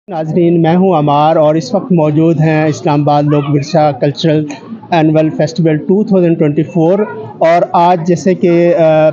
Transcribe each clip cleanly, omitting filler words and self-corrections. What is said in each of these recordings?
ناظرین، میں ہوں عمار اور اس وقت موجود ہیں اسلام آباد لوک ورثہ کلچرل اینول فیسٹیول 2024 اور آج جیسے کہ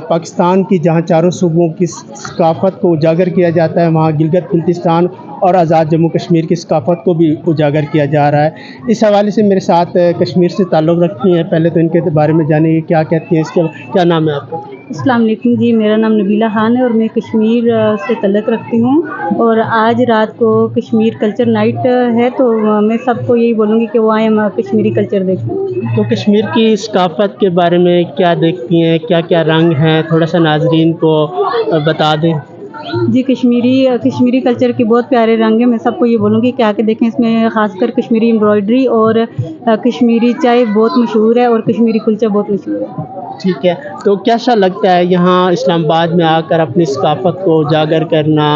پاکستان کی جہاں چاروں صوبوں کی ثقافت کو اجاگر کیا جاتا ہے، وہاں گلگت بلتستان اور آزاد جموں کشمیر کی ثقافت کو بھی اجاگر کیا جا رہا ہے۔ اس حوالے سے میرے ساتھ کشمیر سے تعلق رکھتی ہیں، پہلے تو ان کے بارے میں جانیں گے کیا کہتی ہیں، اس کے کیا نام ہے آپ کا؟ السلام علیکم جی، میرا نام نبیلہ خان ہے اور میں کشمیر سے تعلق رکھتی ہوں، اور آج رات کو کشمیر کلچر نائٹ ہے، تو میں سب کو یہی بولوں گی کہ وہ آئیں ہم کشمیری کلچر دیکھیں۔ تو کشمیر کی ثقافت کے بارے میں کیا دیکھتی ہیں، کیا کیا رنگ ہیں، تھوڑا سا ناظرین کو بتا دیں۔ جی، کشمیری کلچر کے بہت پیارے رنگ ہیں، میں سب کو یہ بولوں گی کہ آ کے دیکھیں۔ اس میں خاص کر کشمیری امبرائڈری اور کشمیری چائے بہت مشہور ہے اور کشمیری کلچہ بہت مشہور ہے۔ ٹھیک ہے، تو کیسا لگتا ہے یہاں اسلام آباد میں آ کر اپنی ثقافت کو اجاگر کرنا؟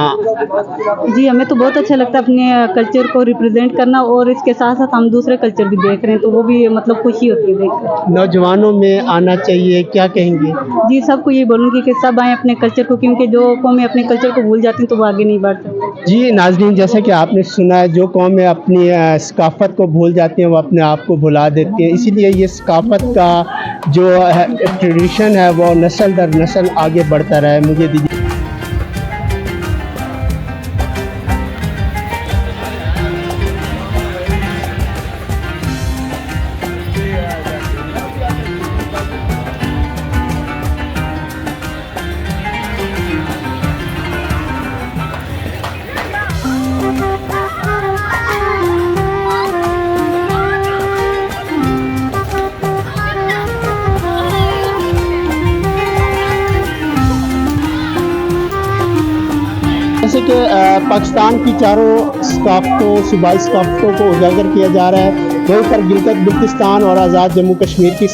جی، ہمیں تو بہت اچھا لگتا ہے اپنے کلچر کو ریپرزینٹ کرنا، اور اس کے ساتھ ساتھ ہم دوسرے کلچر بھی دیکھ رہے ہیں تو وہ بھی مطلب خوشی ہوتی ہے دیکھ کر۔ نوجوانوں میں آنا چاہیے، کیا کہیں گے؟ جی، سب کو یہ بولوں گی کہ سب آئیں اپنے کلچر کو، کیونکہ جو قومیں اپنے کلچر کو بھول جاتی ہیں تو وہ آگے نہیں بڑھ سکتی۔ جی ناظرین، جیسا کہ آپ نے سنا ہے، جو قومیں اپنی ثقافت کو بھول جاتی ہیں وہ اپنے آپ کو بھلا دیتی ہیں، اسی لیے یہ ثقافت کا جو ٹریڈیشن ہے وہ نسل در نسل آگے بڑھتا رہے۔ مجھے دیجیے جیسے کہ پاکستان کی چاروں ثقافتوں، صوبائی ثقافتوں کو اجاگر کیا جا رہا ہے، وہیں پر گلگت بلتستان اور آزاد جموں کشمیر کی